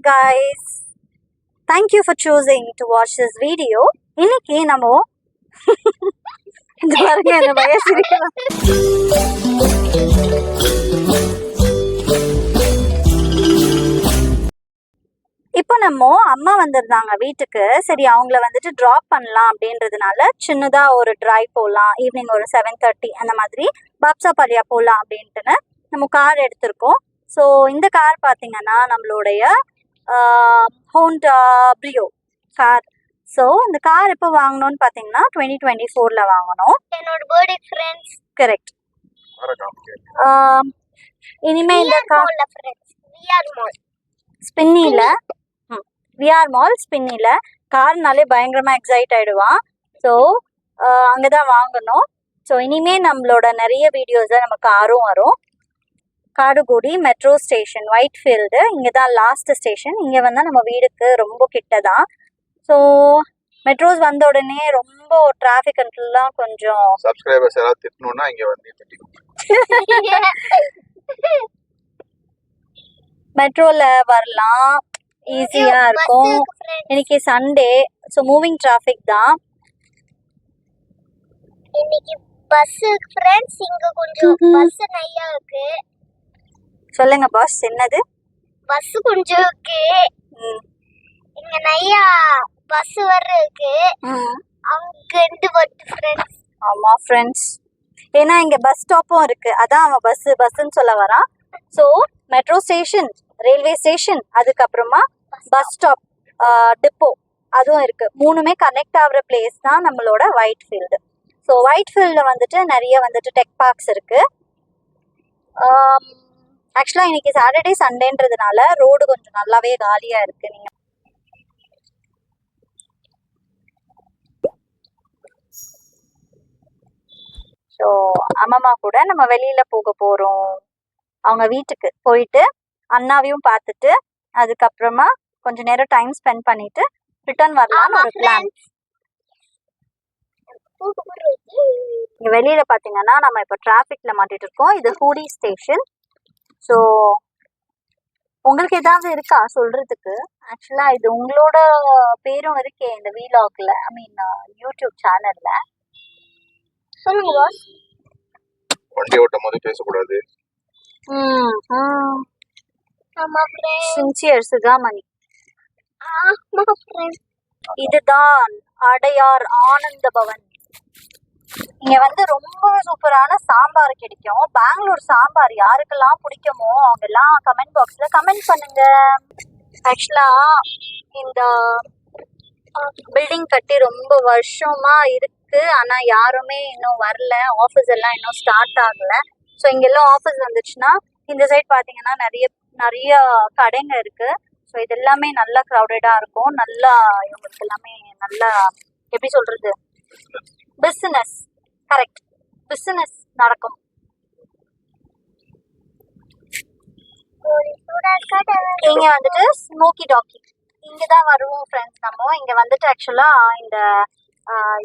guys, thank you for choosing to watch this video. இன்னைக்கு நம்ம இந்த பாருங்க இந்த வயசுரிக்கலாம். இப்போ நம்ம அம்மா வந்திருந்தாங்க வீட்டுக்கு. சரி அவங்கள வந்துட்டு ட்ராப் பண்ணலாம் அப்படின்றதுனால சின்னதா ஒரு டிரைவ் போகலாம், ஈவினிங் ஒரு 7:30 அந்த மாதிரி பாப்சாபாலியா போகலாம் அப்படின்ட்டுன்னு நம்ம கார் எடுத்திருக்கோம். ஸோ இந்த கார் பார்த்தீங்கன்னா நம்மளுடைய ஹோண்டா பிரியோ கார். ஸோ இந்த கார் எப்போ வாங்கணும்னு பார்த்தீங்கன்னா 2024 வாங்கணும். என்னோட பர்த்டே ஃப்ரெண்ட்ஸ் கரெக்ட். இனிமே இந்த கார் விஆர் மால் ஸ்பின்னியில் விஆர் மால் ஸ்பின்னியில் கார்னாலே பயங்கரமாக எக்ஸைட் ஆகிடுவான். ஸோ அங்கே தான் வாங்கணும். ஸோ இனிமேல் நம்மளோட நிறைய வீடியோஸை நம்ம காரும் வரும். காடுகுடி மெட்ரோ ஸ்டேஷன், ஒயிட் ஃபீல்டு, இங்கே தான் லாஸ்ட் ஸ்டேஷன். இங்கே வந்தால் நம்ம வீடுக்கு ரொம்ப கிட்ட தான். ஸோ மெட்ரோஸ் வந்த உடனே ரொம்ப டிராஃபிக் கண்ட்ரோல்லாம் கொஞ்சம் சப்ஸ்கிரைபர்ஸ் யாராவது திட்டணும்னா இங்கே வந்து திட்டிக்கோங்க. மெட்ரோவில் வரலாம், ஈஸியாக இருக்கும். இன்னைக்கு சண்டே, ஸோ மூவிங் டிராஃபிக் தான். இன்னைக்கு பஸ் ஃப்ரெண்ட்ஸ் இங்க கொஞ்சம் பஸ் நிறைய இருக்கு. சொல்லுங்க பாஸ், என்னது? பஸ் கொஞ்சம் இருக்கு இங்க, நிறைய பஸ் வர இருக்கு. அங்க இருந்து வருது ஃப்ரெண்ட்ஸ். ஆமா ஃப்ரெண்ட்ஸ், ஏன்னா இங்க பஸ் ஸ்டாப்பும் இருக்கு, அதான் அவன் பஸ்ன்னு சொல்ல வரான். So metro station, railway station, அதுக்கப்புறமா பஸ் ஸ்டாப், டிப்போ அதுவும் இருக்கு. மூணுமே கனெக்ட் ஆகிற பிளேஸ் தான் நம்மளோட ஒயிட் ஃபீல்டு. ஸோ ஒயிட் ஃபீல்டில் வந்துட்டு நிறைய வந்துட்டு டெக் பார்க்ஸ் இருக்கு. ஆக்சுவலாக இன்னைக்கு சாட்டர்டே சண்டேன்றதுனால ரோடு கொஞ்சம் நல்லாவே காலியாக இருக்கு. நீங்கள் ஸோ அம்மா கூட நம்ம வெளியில போக போகிறோம். அவங்க வீட்டுக்கு போயிட்டு அண்ணாவையும் பார்த்துட்டு அதுக்கப்புறமா கொஞ்ச நேரம் டைம் ஸ்பெண்ட் பண்ணிட்டு ரிட்டர்ன் வரலாம்னு ஒரு பிளான். இங்கே வெளியில பார்த்தீங்கன்னா நம்ம இப்போ டிராஃபிக்ல மாட்டிட்டு இருக்கோம். இது ஹூடி ஸ்டேஷன். ஸோ உங்களுக்கு ஏதாவது இருக்கா சொல்றதுக்கு? ஆக்சுவலா இது உங்களோட பேரும் இருக்கே இந்த வீலாக்ல, ஐ மீன் யூடியூப் சேனல்ல. சொல்லுங்க பாஸ். வண்டி ஓட்டும் போது பேசக்கூடாது. ஆமா ஃப்ரெண்ட்ஸ். சின்சியர் சுகாமணி. ஆமா ஃப்ரெண்ட்ஸ். இதுதான் அடையார் ஆனந்த பவன். இங்க வந்து ரொம்ப சூப்பரான சாம்பார் கிடைக்கும். பெங்களூர் சாம்பார் யாருக்கெல்லாம் பிடிக்குமோ அவங்க எல்லாம் கமெண்ட் பாக்ஸ்ல கமெண்ட் பண்ணுங்க. ஆக்சுவலா இந்த பில்டிங் கட்டி ரொம்ப வருஷமா இருக்கு, ஆனா யாருமே இன்னும் வரல. ஆஃபீஸ் எல்லாம் இன்னும் ஸ்டார்ட் ஆகல. ஸோ இங்கெல்லாம் ஆஃபீஸ் வந்துச்சுன்னா இந்த சைட் பார்த்தீங்கன்னா நிறைய கடைங்க இருக்கு. ஸோ இது எல்லாமே நல்லா க்ரௌடடா இருக்கும். நல்லா இவங்களுக்கு எல்லாமே நல்லா எப்படி சொல்றது, பிஸ்னஸ், கரெக்ட், பிஸ்னஸ் நடக்கும். இங்க வந்துட்டு ஸ்மோக்கி டாக்கி இங்கதான் வருவோம் ஃப்ரெண்ட்ஸ். நம்ம இங்க வந்துட்டு ஆக்சுவலா இந்த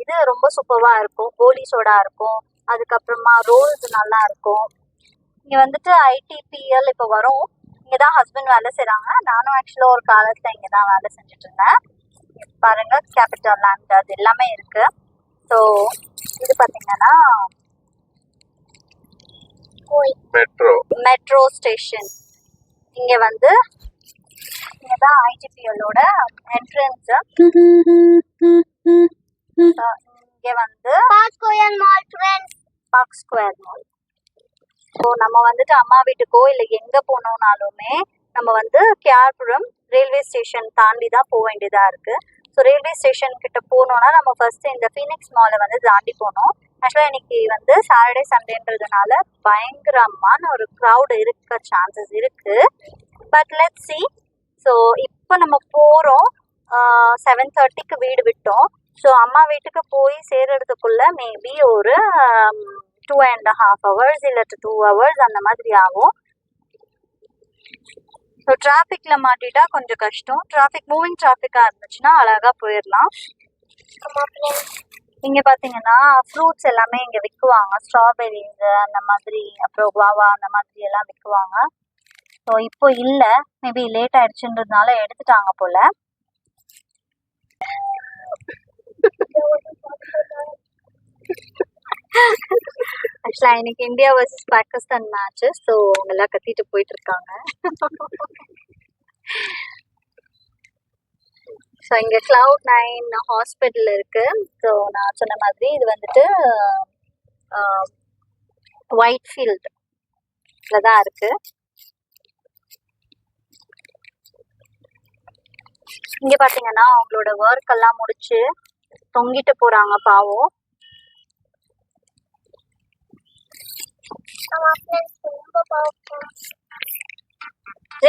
இது ரொம்ப சூப்பரா இருக்கும். கோலி சோடா இருக்கும், அதுக்கப்புறமா ரோல்ஸ் நல்லா இருக்கும். இங்க வந்துட்டு ITPL இப்போ வரும். இங்கதான் ஹஸ்பண்ட் வேலை செய்யறாங்க. நானும் ஆக்சுவலா ஒரு காலத்துல இங்கதான் வேலை செஞ்சுட்டு இருந்தேன். பாருங்க கேபிட்டல் லேண்ட் அது எல்லாமே இருக்கு. ஸோ இது பார்த்தீங்கன்னா மெட்ரோ ஸ்டேஷன். இங்க வந்து இங்கதான் ITPLோட என்ட்ரன்ஸ். இங்க வந்து பார்க் ஸ்கொயர் மால். ஸோ நம்ம வந்துட்டு அம்மா வீட்டுக்கோ இல்லை எங்க போனோம்னாலுமே நம்ம வந்து கேஆர்புரம் ரயில்வே ஸ்டேஷன் தாண்டி தான் போக வேண்டியதா இருக்கு. ஸோ ரயில்வே ஸ்டேஷன் கிட்ட போனோம்னா நம்ம ஃபர்ஸ்ட் இந்த ஃபீனிக்ஸ் மாலை வந்து தாண்டி போனோம். ஆக்சுவலாக இன்னைக்கு வந்து சாட்டர்டே சண்டேன்றதுனால பயங்கரமான ஒரு க்ரௌட் இருக்க சான்சஸ் இருக்கு. But let's see. ஸோ இப்போ நம்ம போகிறோம். 7:30க்கு வீடு விட்டோம். ஸோ அம்மா வீட்டுக்கு போய் சேர்றதுக்குள்ள மேபி ஒரு 2.5 hours இல்லை 2 hours அந்த மாதிரி ஆகும். ஸோ டிராஃபிக்ல மாட்டிட்டா கொஞ்சம் கஷ்டம். மூவிங் டிராஃபிக்கா இருந்துச்சுன்னா அழகா போயிடலாம். இங்க பாத்தீங்கன்னா ஃப்ரூட்ஸ் எல்லாமே இங்க விற்குவாங்க. ஸ்ட்ராபெரிஸ் அந்த மாதிரி, அப்புறம் குவாவா அந்த மாதிரி எல்லாம் விற்குவாங்க. ஸோ இப்போ இல்லை, மேபி லேட் ஆயிடுச்சுன்றதுனால எடுத்துட்டாங்க போல. ஆக்சுவலா இன்னைக்கு India versus Pakistan match. So அவங்க எல்லாம் கத்திட்டு போயிட்டு இருக்காங்க. ஸோ இங்க Cloud9 ஹாஸ்பிட்டல் இருக்கு. ஸோ நான் சொன்ன மாதிரி இது வந்துட்டு ஒயிட்ஃபீல்ட்ல தான் இருக்கு. இங்க பாத்தீங்கன்னா அவங்களோட ஒர்க் எல்லாம் முடிச்சு தொங்கிட்டு போறாங்க பாவம். ஆமா ஃப்ரெண்ட்ஸ், ரொம்ப பாவம்.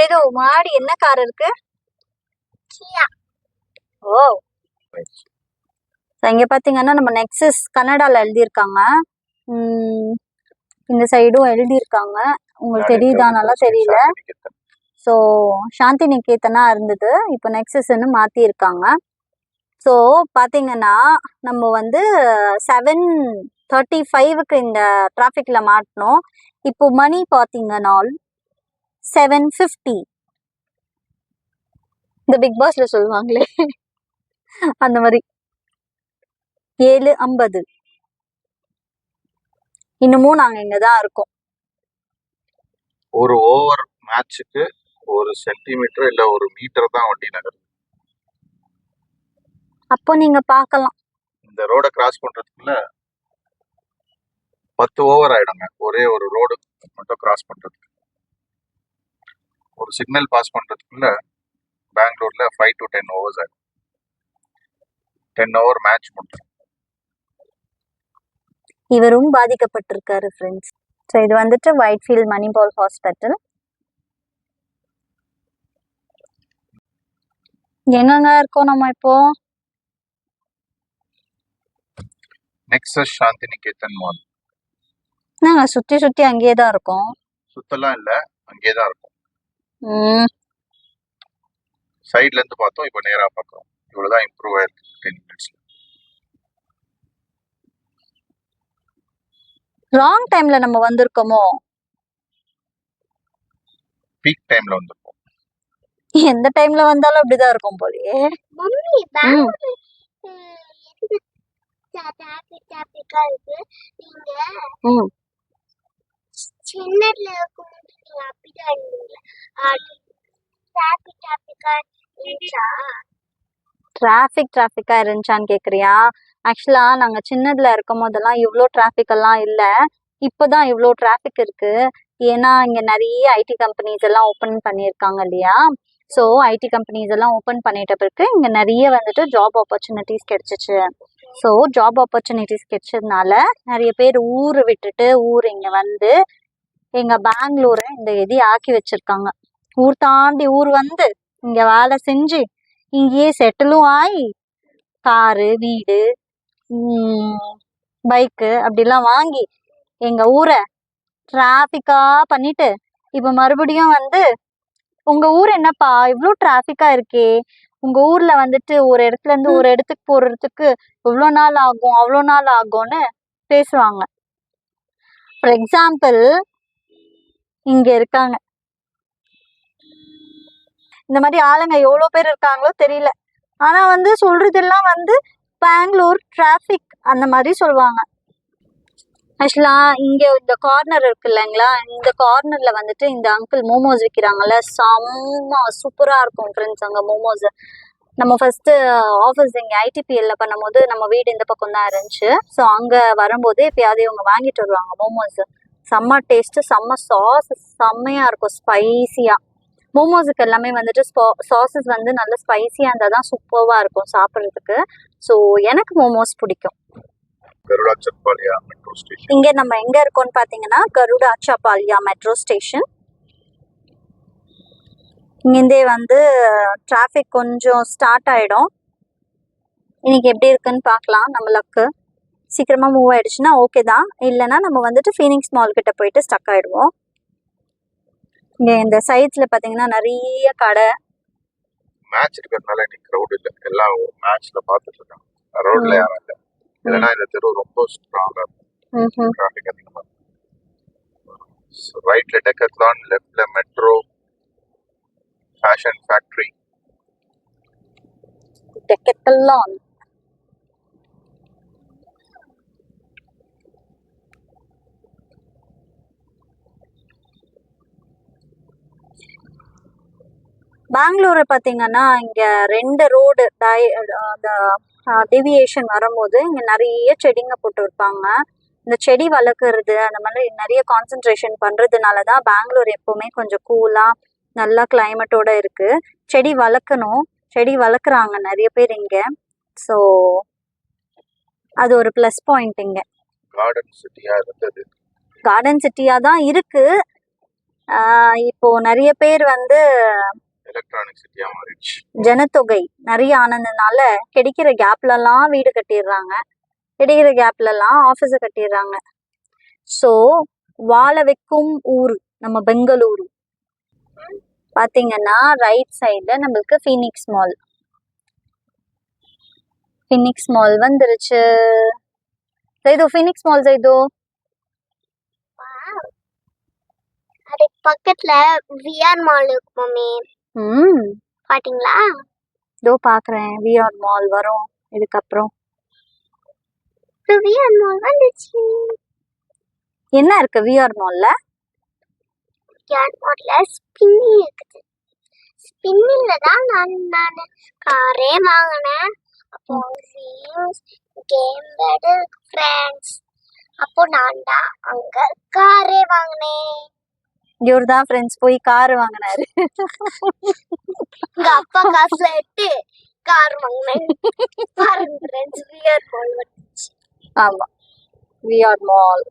ஏதோ மாடி என்ன கார் இருக்கு? கியா. ஓ, இங்க பாத்தீங்கன்னா நம்ம நெக்ஸஸ் கன்னடால எழுதியிருக்காங்க. இந்த சைடும் எழுதியிருக்காங்க. உங்களுக்கு தெரியுதா? நல்லா தெரியல. ஸோ சாந்தி நிகேதனா இருந்தது, இப்போ நெக்ஸஸ்ன்னு மாத்திருக்காங்க. ஸோ பாத்தீங்கன்னா நம்ம வந்து 7:35க்கு இந்த டிராஃபிக்ல மாட்டணும். இப்போ மணி பாத்தீங்கன்னா 7:50. இந்த பிக் பாஸ்ல சொல்லுவாங்களே அந்த மாதிரி 7:50. இன்னமும் நாங்க இங்கதான் இருக்கோம். ஒரு ஓவர் மேட்சுக்கு 1 சென்டிமீட்டர் இல்ல 1 மீட்டர் தான் வண்டி நகருது. அப்போ நீங்க பார்க்கலாம். இந்த ரோட கிராஸ் பண்றதுக்குள்ள 10 ஓவர் ஆயிடுங்க. ஒரே ஒரு ரோடு மட்டும் கிராஸ் பண்றதுக்கு. ஒரு சிக்னல் பாஸ் பண்றதுக்குள்ள பெங்களூர்ல 5 to 10 ஓவர்ஸ் ஆயிடும். 10 ஓவர் மேட்ச் முடியும். இவரும் பாதிக்கப்பட்டிருக்காரு ஃப்ரெண்ட்ஸ். ஸோ இது வந்துட்டு ஒயிட்ஃபீல்ட் மணிபால் ஹாஸ்பிட்டல். எங்கங்க இருக்கோம் நம்ம இப்போ? Nexus Shanti Niketan mall. நாங்க சுத்தி சுத்தி அங்கேயே தான் இருக்கோம். சுத்தலாம் இல்ல, அங்கேயே தான் இருக்கும். ம், சைட்ல இருந்து பார்த்தோம், இப்போ நேரா பார்க்கறோம். இவ்வளவுதான் இம்ப்ரூவ் ஆயிருக்கு 10 மினிட்ஸ்ல. ராங் டைம்ல நம்ம வந்திருக்கோமோ? பீக் டைம்ல வந்திருக்கும். எந்த டைம்ல வந்தாலும் அப்படிதான் இருக்கும் போலயே. மம்மி, பெங்களூர் எதுக்கு டிராபிக்கா இருக்கு? நீங்க ம், சென்னையில இருக்கும்போது நீங்க அப்படிதான் இருந்தீங்க. டிராபிக்கா இருந்துச்சா? டிராஃபிக்கா இருந்துச்சான்னு கேக்குறியா? ஆக்சுவலா நாங்க சின்னதுல இருக்கும் போதெல்லாம் இவ்வளோ டிராஃபிக் எல்லாம் இல்ல. இப்போதான் இவ்வளோ டிராஃபிக் இருக்கு. ஏன்னா இங்க நிறைய ஐடி கம்பெனிஸ் எல்லாம் ஓபன் பண்ணியிருக்காங்க இல்லையா? ஸோ ஐடி கம்பெனிஸ் எல்லாம் ஓபன் பண்ணிட்ட பிறகு இங்க நிறைய வந்துட்டு ஜாப் ஆப்பர்ச்சுனிட்டிஸ் கிடைச்சிச்சு. ஸோ ஜாப் ஆப்பர்ச்சுனிட்டிஸ் கிடைச்சதுனால நிறைய பேர் ஊரை விட்டுட்டு இங்க வந்து எங்க பெங்களூரை இந்த எதி ஆக்கி வச்சிருக்காங்க. ஊர் தாண்டி ஊர் வந்து இங்க வேலை செஞ்சு இங்கேயே செட்டிலும் ஆகி காரு, வீடு, பைக்கு அப்படிலாம் வாங்கி எங்க ஊரை டிராஃபிக்கா பண்ணிட்டு இப்ப மறுபடியும் வந்து உங்க ஊர் என்னப்பா இவ்வளோ டிராஃபிக்கா இருக்கே, உங்க ஊர்ல வந்துட்டு ஒரு இடத்துல இருந்து ஒரு இடத்துக்கு போறதுக்கு இவ்வளோ நாள் ஆகும் அவ்வளோ நாள் ஆகும்னு பேசுவாங்க. ஃபார் எக்ஸாம்பிள் இங்க இருக்காங்க இந்த மாதிரி ஆளுங்க எவ்வளோ பேர் இருக்காங்களோ தெரியல. ஆனா வந்து சொல்றதெல்லாம் வந்து பெங்களூர் டிராஃபிக் அந்த மாதிரி சொல்லுவாங்க. ஆக்சுவலா இங்க இந்த கார்னர் இருக்கு இல்லைங்களா, இந்த கார்னர்ல வந்துட்டு இந்த அங்கிள் மோமோஸ் விற்கிறாங்கல்ல, செம்ம சூப்பரா இருக்கும் ஃப்ரெண்ட்ஸ் அங்க மோமோஸ். நம்ம ஃபர்ஸ்ட் ஆஃபீஸ் இங்க ஐடிபிஎல்ல பண்ணும்போது நம்ம வீடு இந்த பக்கம் தான் இருந்துச்சு. ஸோ அங்க வரும்போது எப்பயாவது இவங்க வாங்கிட்டு வருவாங்க மோமோஸ். செம்ம டேஸ்ட், செம்ம சாஸ், செம்மையா இருக்கும், ஸ்பைசியா. மோமோஸுக்கு எல்லாமே வந்துட்டு சாஸஸ் வந்து நல்ல ஸ்பைசியா இருந்தா தான் சூப்பர்வா இருக்கும் சாப்பிட்றதுக்கு. ஸோ எனக்கு மோமோஸ் பிடிக்கும். கருடாச்சப்பாளையா மெட்ரோ ஸ்டேஷன். இங்க நம்ம எங்க இருக்கோம்னு பாத்தீங்கன்னா கருடாச்சப்பாளையா மெட்ரோ ஸ்டேஷன். இங்கேருந்தே வந்து டிராஃபிக் கொஞ்சம் ஸ்டார்ட் ஆயிடும். இன்னைக்கு எப்படி இருக்குன்னு பார்க்கலாம். நம்ம லக்கு சீக்கிரமா மூவ் ஆயிடுச்சுன்னா ஓகே தான், இல்லைன்னா நம்ம வந்துட்டு ஃபீனிக்ஸ் மால் கிட்ட போயிட்டு ஸ்டக் ஆயிடுவோம். இங்க இந்த சைட்ஸ்ல பாத்தீங்கன்னா நிறைய கடை. மேட்ச் இருக்கிறதுனால இன்னைக்கு க்ரௌட் இல்ல, எல்லாம் மேட்ச்ல பார்த்துட்டு இருக்காங்க. ரோட்ல யாரும் இல்ல. இல்லைன்னா இந்த தெரு ரொம்ப ஸ்ட்ராங்கா இருக்கும், டிராஃபிக் அதிகமா இருக்கும். ரைட்ல டெக்கத்லான், லெஃப்ட்ல மெட்ரோ, Fashion factory. Decathlon. பெங்களூரை பார்த்தீங்கன்னா இங்கே 2 ரோடு அந்த டெவியேஷன் வரும்போது இங்கே நிறைய செடிங்க போட்டு இருப்பாங்க. இந்த செடி வளர்க்குறது அந்த மாதிரி நிறைய கான்சன்ட்ரேஷன் பண்ணுறதுனால தான் பெங்களூர் எப்போவுமே கொஞ்சம் கூலாக நல்லா கிளைமேட்டோட இருக்குது. செடி வளர்க்கணும், செடி வளர்க்குறாங்க நிறைய பேர் இங்கே. ஸோ அது ஒரு ப்ளஸ் பாயிண்ட் இங்கே. கார்டன் சிட்டியா இருந்தது. கார்டன் சிட்டியாக தான் இருக்குது. இப்போது நிறைய பேர் வந்து எலக்ட்ரானிக் சிட்டியா மாறிடுச்சு. ஜனத்தொகை நிறைய ஆனதுனால கிடைக்கிற கேப்லலாம் வீடு கட்டிடுறாங்க, கிடைக்கிற கேப்லலாம் ஆஃபீஸை கட்டிடுறாங்க. ஸோ வாழ வைக்கும் ஊர் நம்ம பெங்களூரு. பார்த்தீங்கன்னா ரைட் சைடில் நம்மளுக்கு ஃபீனிக்ஸ் மால். ஃபீனிக்ஸ் மால் வந்துருச்சு. ஜெய்தோ ஃபீனிக்ஸ் மால் ஜெய்தோ. அதுக்கு பக்கத்துல விஆர் மால் இருக்கு மம்மி. பாத்தீங்களா? இதோ பார்க்குறேன், விஆர் மால் வரும் இதுக்கப்புறம். விஆர் மால் வந்துச்சு. என்ன இருக்கு விஆர் மால்ல? விஆர் மால்ல ஸ்பின்னி இருக்குது. ஸ்பின்னில தான் நான் காரே வாங்கினேன். அப்போ கேம் பேடு ஃப்ரெண்ட்ஸ். அப்போ நான் தான் அங்க காரே வாங்கினேன். இவர் தான் ஃப்ரெண்ட்ஸ் போய் கார் வாங்கினாரு. எங்க அப்பா காசுல எடுத்து கார் வாங்கினேன். பாருங்க ஃப்ரெண்ட்ஸ், விஆர் மால் வந்துச்சு. ஆமா, விஆர் மால்.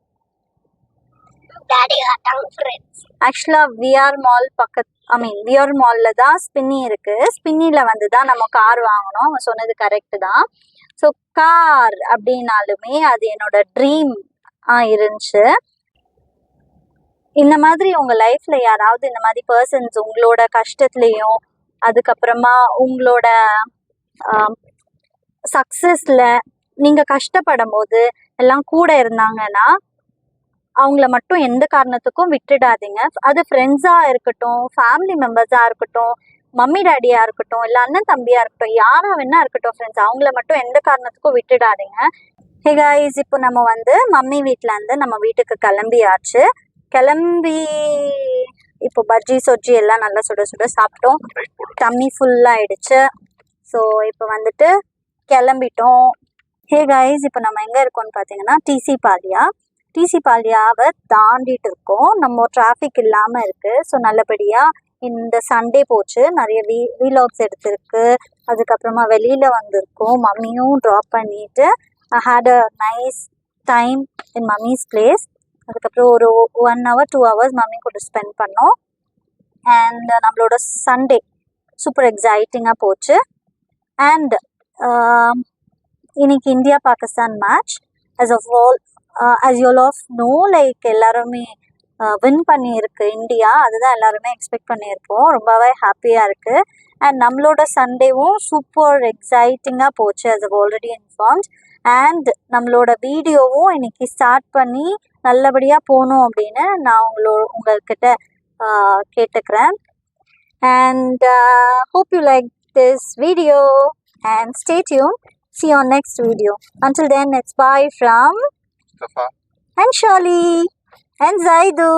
டாடி காட்டாங்க friends. Actually VR mall VR மால்ல தான் ஸ்பின்னி இருக்கு. ஸ்பின்னில வந்து தான் நம்ம கார் வாங்கணும். அவன் சொன்னது கரெக்ட் தான். ஸோ கார் அப்படின்னாலுமே அது என்னோட ட்ரீம் இருந்துச்சு. இந்த மாதிரி உங்க லைஃப்ல யாராவது இந்த மாதிரி பர்சன்ஸ் உங்களோட கஷ்டத்துலயும் அதுக்கப்புறமா உங்களோட சக்சஸ்ல நீங்க கஷ்டப்படும் போது எல்லாம் கூட இருந்தாங்கன்னா அவங்கள மட்டும் எந்த காரணத்துக்கும் விட்டுடாதீங்க. அது ஃப்ரெண்ட்ஸா இருக்கட்டும், ஃபேமிலி மெம்பர்ஸா இருக்கட்டும், மம்மி டேடியா இருக்கட்டும், இல்லை அண்ணன் தம்பியா இருக்கட்டும், யாரா வேணா இருக்கட்டும் ஃப்ரெண்ட்ஸ், அவங்கள மட்டும் எந்த காரணத்துக்கும் விட்டுடாதீங்க. ஹே கைஸ், இப்போ நம்ம வந்து மம்மி வீட்டில இருந்து நம்ம வீட்டுக்கு கிளம்பியாச்சு. கிளம்பி இப்போ பஜ்ஜி சொஜ்ஜி எல்லாம் நல்லா சுட சுட சாப்பிட்டோம். டம்மி ஃபுல்லாகிடுச்சு. ஸோ இப்போ வந்துட்டு கிளம்பிட்டோம். ஹே கைஸ், இப்போ நம்ம எங்கே இருக்கோம்னு பார்த்தீங்கன்னா டிசி பாலியா. டிசி பாலியாவை தாண்டிட்டு இருக்கோம். நம்ம டிராஃபிக் இல்லாமல் இருக்குது. ஸோ நல்லபடியாக இந்த சண்டே போச்சு. நிறைய வீலாக்ஸ் எடுத்திருக்கு. அதுக்கப்புறமா வெளியில் வந்திருக்கோம். மம்மியும் ட்ராப் பண்ணிவிட்டு I had a nice time in mummy's place. அதுக்கப்புறம் ஒரு 1 hour 2 hours மம்மி கூட ஸ்பெண்ட் பண்ணோம். அண்ட் நம்மளோட சண்டே சூப்பர் எக்ஸைட்டிங்காக போச்சு. அண்ட் இன்னைக்கு India Pakistan match. as you all of know, like எல்லாருமே வின் பண்ணியிருக்கு இந்தியா. அதுதான் எல்லாருமே எக்ஸ்பெக்ட் பண்ணியிருக்கோம். ரொம்பவே ஹாப்பியாக இருக்குது. அண்ட் நம்மளோட சண்டேவும் சூப்பர் எக்ஸைட்டிங்காக போச்சு, as I've already informed. And நம்மளோட வீடியோவும் இன்னைக்கு ஸ்டார்ட் பண்ணி நல்லபடியாக போகணும் அப்படின்னு நான் உங்கள்கிட்ட கேட்டுக்கிறேன். And hope you like this video and stay tuned. See you on next video. Until then, it's bye from Mustafa and Shirley and Zaidu.